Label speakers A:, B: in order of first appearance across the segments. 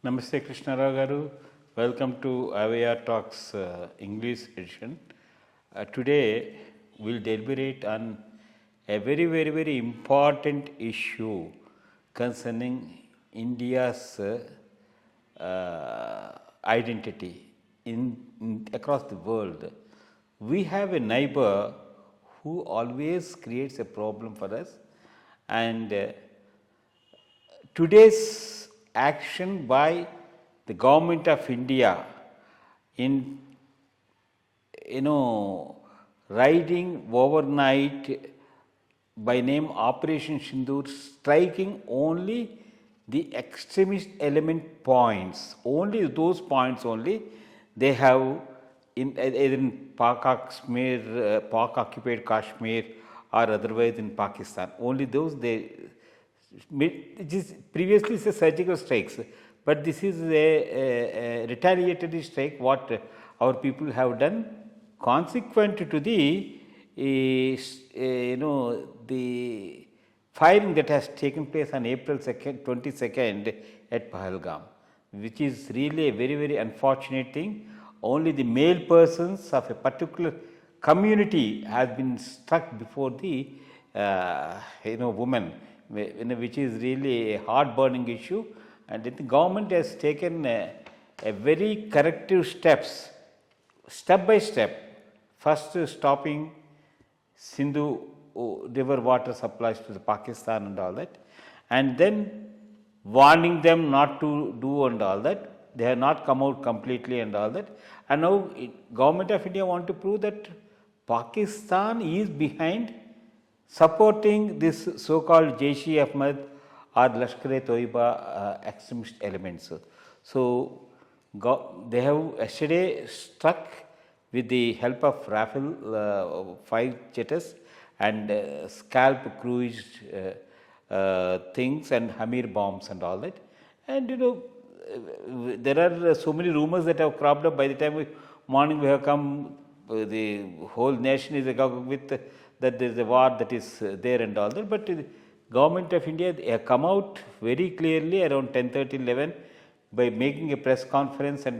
A: Namaste Krishna Rao garu. Welcome to IYRTalks English edition. Today we'll deliberate on a very important issue concerning India's identity across the world. We have a neighbor who always creates a problem for us, and today's action by the government of India in riding overnight by name Operation Sindhoor, striking only the extremist element points, only those points only they have in Pak occupied Kashmir or otherwise in Pakistan. Only those they. It is previously a surgical strikes, but this is a retaliatory strike what our people have done consequent to the the firing that has taken place on April 22nd at Pahalgam, which is really a very unfortunate thing. Only the male persons of a particular community has been struck before the woman, which is really a heart-burning issue, and the government has taken a very corrective steps, step by step. First, stopping Sindhu river water supplies to the Pakistan and all that, and then warning them not to do and all that. They have not come out completely and all that, and now government of India want to prove that Pakistan is behind supporting this so-called Jaish-e-Ahmad or Lashkar-e-Toiba extremist elements. So, they have yesterday struck with the help of Rafale 5 jets and scalp cruise things and Hamir bombs and all that. And there are so many rumors that have cropped up. By the time morning we have come, the whole nation is agog with that there is a war that is there and all that, but the government of India have come out very clearly around 10:30, 11 by making a press conference and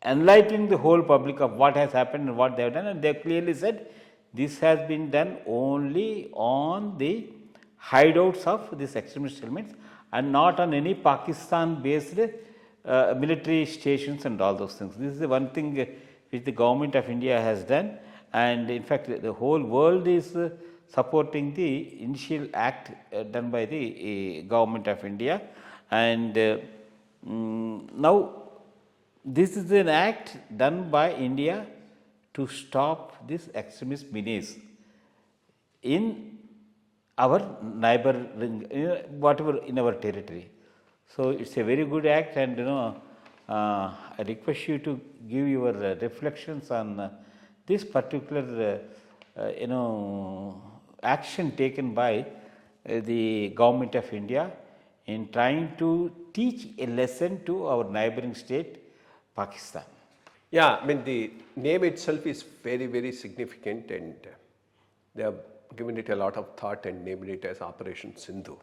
A: enlightening the whole public of what has happened and what they have done, and they have clearly said this has been done only on the hideouts of these extremist elements and not on any Pakistan based military stations and all those things. This is the one thing which the government of India has done. And in fact, the whole world is supporting the initial act done by the government of India. And now this is an act done by India to stop this extremist menace in our neighboring, whatever in our territory. So it's a very good act, and I request you to give your reflections on this particular action taken by the government of India in trying to teach a lesson to our neighboring state, Pakistan.
B: Yeah, I mean the name itself is very significant, and they have given it a lot of thought and named it as Operation Sindhu,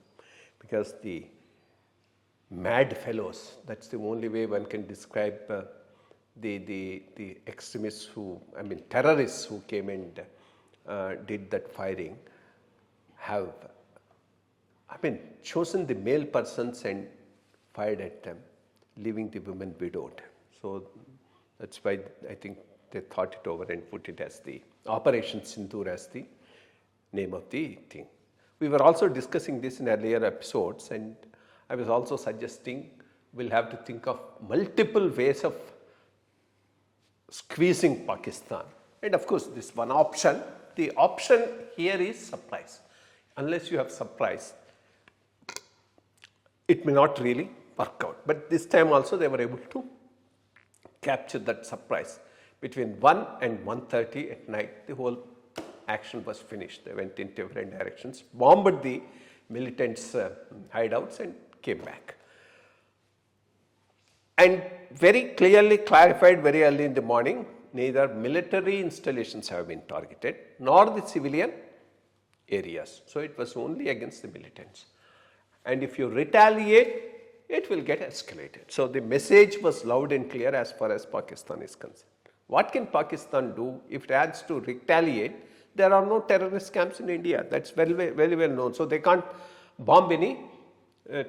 B: because the mad fellows, that's the only way one can describe the extremists who, I mean terrorists who came and did that firing, have chosen the male persons and fired at them, leaving the women widowed. So that's why I think they thought it over and put it as the Operation Sindhoor as the name of the thing. We were also discussing this in earlier episodes, and I was also suggesting we'll have to think of multiple ways of squeezing Pakistan. And of course, this one option, the option here is surprise. Unless you have surprise, it may not really work out. But this time also they were able to capture that surprise. Between 1 and 1:30 at night, the whole action was finished. They went in different directions, bombed the militants' hideouts and came back. And very clearly clarified very early in the morning, neither military installations have been targeted nor the civilian areas. So it was only against the militants. And if you retaliate, it will get escalated. So the message was loud and clear as far as Pakistan is concerned. What can Pakistan do if it has to retaliate? There are no terrorist camps in India. That's very well known. So they can't bomb any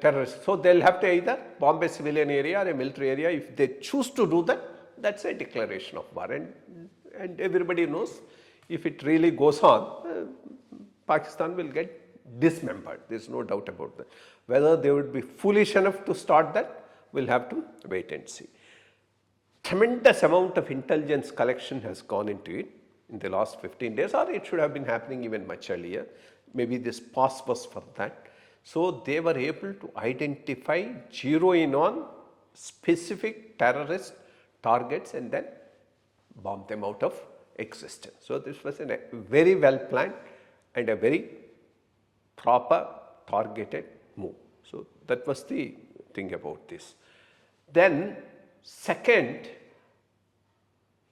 B: terrorists. So they'll have to either bomb a civilian area or a military area. If they choose to do that, that's a declaration of war. And everybody knows if it really goes on, Pakistan will get dismembered. There's no doubt about that. Whether they would be foolish enough to start that, we'll have to wait and see. Tremendous amount of intelligence collection has gone into it in the last 15 days, or it should have been happening even much earlier. Maybe this pause was for that. So they were able to identify, zero in on specific terrorist targets and then bomb them out of existence. So this was a very well planned and a very proper targeted move. So that was the thing about this. Then second,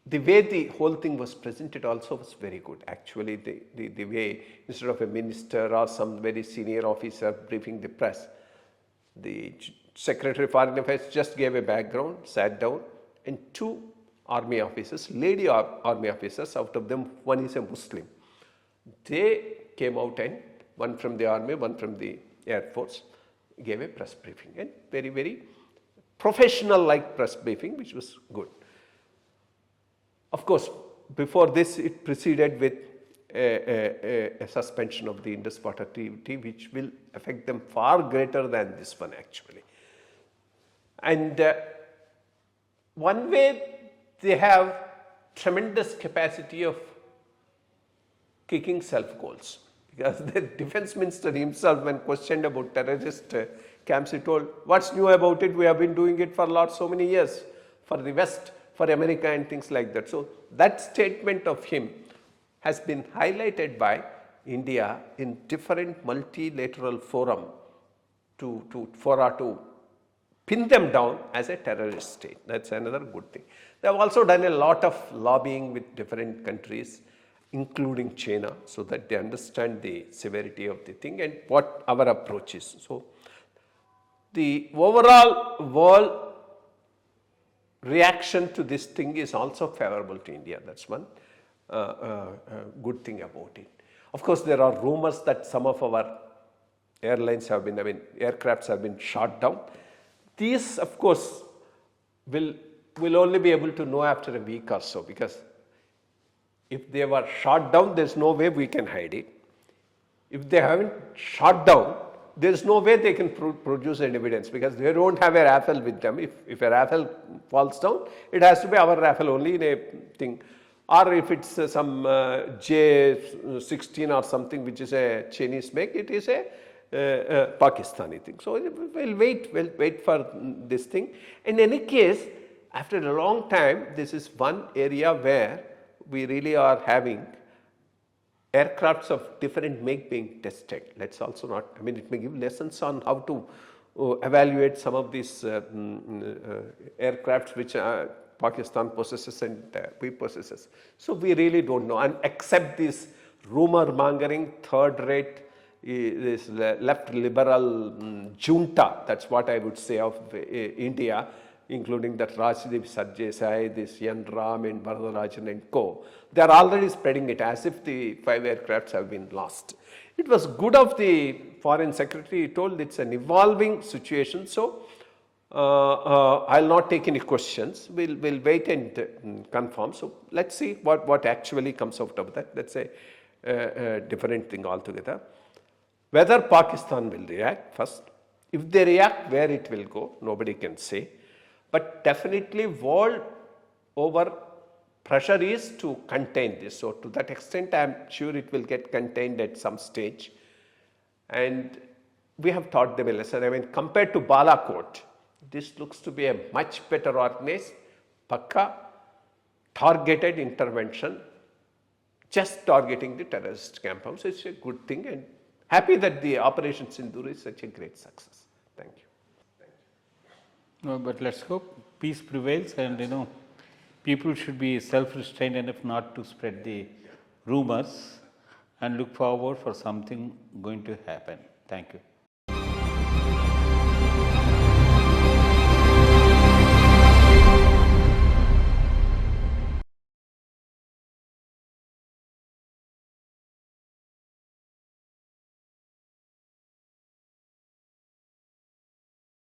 B: the way the whole thing was presented also was very good. Actually, the way instead of a minister or some very senior officer briefing the press, the Secretary of Foreign Affairs just gave a background, sat down, and two army officers, lady army officers, out of them one is a Muslim. They came out and one from the army, one from the Air Force, gave a press briefing, and very professional like press briefing, which was good. Of course, before this it proceeded with a suspension of the Indus Water Treaty, which will affect them far greater than this one actually. And one way they have tremendous capacity of kicking self-goals, because the defense minister himself, when questioned about terrorist camps, he told, what's new about it? We have been doing it for so many years for the West, for America and things like that. So that statement of him has been highlighted by India in different multilateral forum to pin them down as a terrorist state. That's another good thing. They have also done a lot of lobbying with different countries, including China, so that they understand the severity of the thing and what our approach is. So the overall world reaction to this thing is also favorable to India. That's one good thing about it. Of course, there are rumors that some of our airlines have been, aircrafts have been shot down. These, of course, will only be able to know after a week or so, because if they were shot down, there's no way we can hide it. If they haven't shot down, there's no way they can produce an evidence, because they don't have a Rafale with them. If a Rafale falls down, it has to be our Rafale only in a thing. Or if it's some J-16 or something, which is a Chinese make, it is a Pakistani thing. So we'll wait for this thing. In any case, after a long time, this is one area where we really are having aircrafts of different make being tested. Let's also not, it may give lessons on how to evaluate some of these aircrafts which Pakistan possesses and we possesses. So we really don't know, and except this rumor mongering, third rate, this left liberal junta, that's what I would say of India, including that Rajdeep Sarjesai, this Yan Ram and Varadarajan and co. They are already spreading it as if the 5 aircrafts have been lost. It was good of the Foreign Secretary, he told it's an evolving situation, so I'll not take any questions. We'll wait and confirm. So let's see what actually comes out of that. That's a different thing altogether. Whether Pakistan will react first, if they react, where it will go, nobody can say. But definitely world over pressure is to contain this. So to that extent, I am sure it will get contained at some stage. And we have taught them a lesson. Compared to Balakot, this looks to be a much better organized, pakka, targeted intervention, just targeting the terrorist camp. So it's a good thing, and happy that the Operation Sindhur is such a great success. Thank you.
A: No, but let's hope peace prevails, and people should be self-restrained enough not to spread the rumors, and look forward for something going to happen. Thank you.